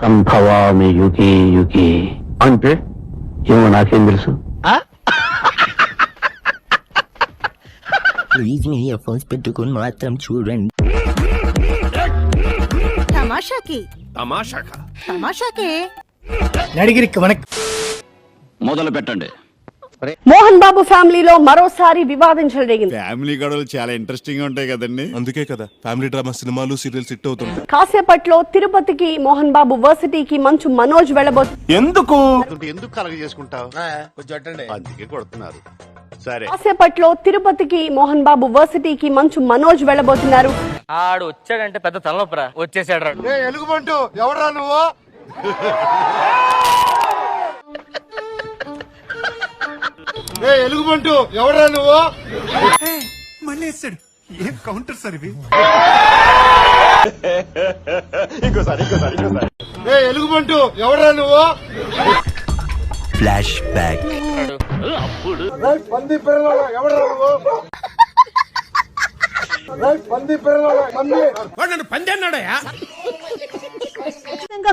సంభవామి యుగే యుగే అంటే ఏమో నాకేం తెలుసు. ప్లీజ్ మీ ఇయర్ ఫోన్స్ పెట్టుకుని మాత్రం చూడండి. తమాషాకి నడిగిరికి వనక్ మొదలు పెట్టండి. మోహన్ బాబు ఫ్యామిలీలో మరోసారి వివాదం చెలరేగింది. ఫ్యామిలీ గొడవలు చాలా ఇంట్రెస్టింగ్ గా ఉంటాయి కదండి. అందుకే కదా ఫ్యామిలీ డ్రామా సినిమాలు సీరియల్స్ హిట్ అవుతుంటాయి. కాసేపట్లో తిరుపతికి మోహన్ బాబు వర్సిటీకి మంచు మనోజ్ వెళ్ళబోతున్నారు. ఎందుకు కలగ చేసుకుంటావు అందుకే కొడుతున్నారు. సరే కాసేపట్లో తిరుపతికి మోహన్ బాబు వర్సిటీకి మంచు మనోజ్ వెళ్ళబోతున్నారు. ఆడు వచ్చాడంటే పెద్ద తలనొప్పరా. వచ్చేసాడు రాడు. ఎలుగుబంటు ఎవడరా నువ్వు? ఎలుగుబంటు ఎవడరా నువ్వు? మళ్ళీ వేస్తాడు. ఏం కౌంటర్ సార్ ఇవి? ఇంకోసారి ఎలుగుబంటు ఎవడరా నువ్వు? Flash back. పంది పిల్లల ఎవడరా నువ్వు? పంది పిల్లల పంది అన్నాడయా.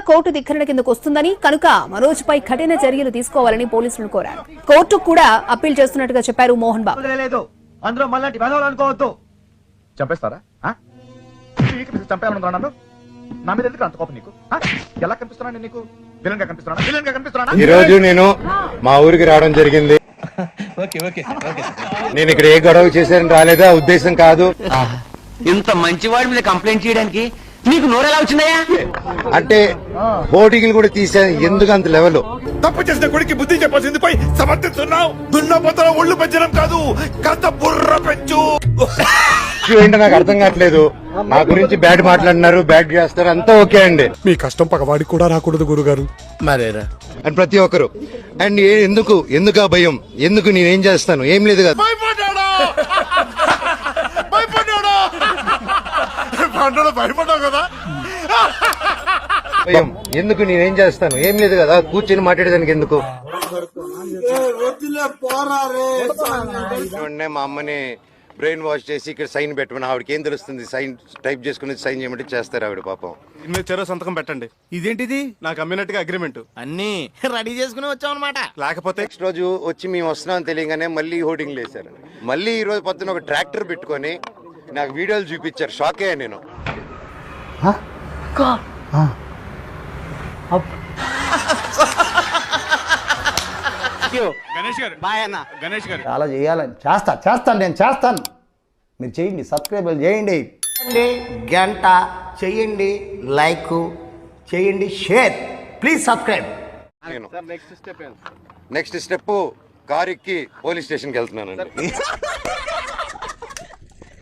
కోర్టు ధిక్కరణ కిందకు వస్తుందని కనుక మనోజ్ పై కఠిన చర్యలు తీసుకోవాలని పోలీసులను కోరారు. కోర్టు కూడా అప్పీల్ చేస్తున్నట్టుగా చెప్పారు మోహన్ బాబు. లేదు అందులో మళ్ళీ వెధవలు అనుకోవద్దు. చంపేస్తారా? చంపేయాలనుకున్నా నన్ను? నా మీద ఎందుకు అంత కోపం నీకు? ఎలా కనిపిస్తున్నాను నీకు? విలన్ గా కనిపిస్తున్నా? ఈ రోజు నేను మా ఊరికి రావడం జరిగింది. నేను ఇక్కడ ఏ గొడవ చేశాను రాలేదా ఉద్దేశం కాదు. ఇంత మంచివాడి మీద కంప్లైంట్ చేయడానికి నీకు నోరెలా వచ్చిందయ్యా? అంటే హోర్డింగ్లు కూడా తీసాను. ఎందుకు అంత లెవెల్? తప్పు చేసిన కొడుకు బుద్ధి చెప్పాల్సింది పోయి సమర్థిస్తున్నావు. దున్నపోతల ఒళ్ళు పెంచడం కాదు, కాస్త బుర్ర పెంచు. ఏంటో నాకు అర్థం కావట్లేదు. నా గురించి బ్యాడ్ మాట్లాడినారు, బ్యాడ్ చేస్తారు, అంతా ఓకే అండి. మీ కష్టం పగవాడికి కూడా రాకూడదు గురుగారు. మరేరా అండ్ ప్రతి ఒక్కరు అండ్ ఎందుకు ఆ భయం? ఎందుకు నేనేం చేస్తాను? ఏం లేదు కదా. భయపడ్డావు కదా. భయం ఎందుకు? నేనేం చేస్తాను? ఏం లేదు కదా. కూర్చొని మాట్లాడేదానికి ఎందుకు? మా అమ్మని బ్రెయిన్ వాష్ చేసి ఇక్కడ సైన్ పెట్టమని. ఆవిడకి ఏం తెలుస్తుంది? సైన్ టైప్ చేసుకుని సైన్ చేయమంటే చేస్తారు ఆవిడ పాపం. మీరు చెరో సంతకం పెట్టండి. ఇదేంటిది? నాకు అమ్మినట్టుగా అగ్రిమెంట్ అన్ని రెడీ చేసుకుని వచ్చావు అనమాట. లేకపోతే నెక్స్ట్ రోజు వచ్చి మేము వస్తున్నాం తెలియగానే మళ్ళీ హోర్డింగ్లు వేశారు. మళ్ళీ ఈ రోజు పొద్దున ఒక ట్రాక్టర్ పెట్టుకొని నాకు వీడియోలు చూపించారు. షాక్ అయ్యా నేను. చాలా చేయాలని చేస్తాను. మీరు చేయండి, సబ్స్క్రైబ్ చేయండి, గంట చేయండి, లైక్ చేయండి, షేర్. Please subscribe. నేను నెక్స్ట్ స్టెప్ కారు ఎక్కి పోలీస్ స్టేషన్కి వెళ్తున్నానండి.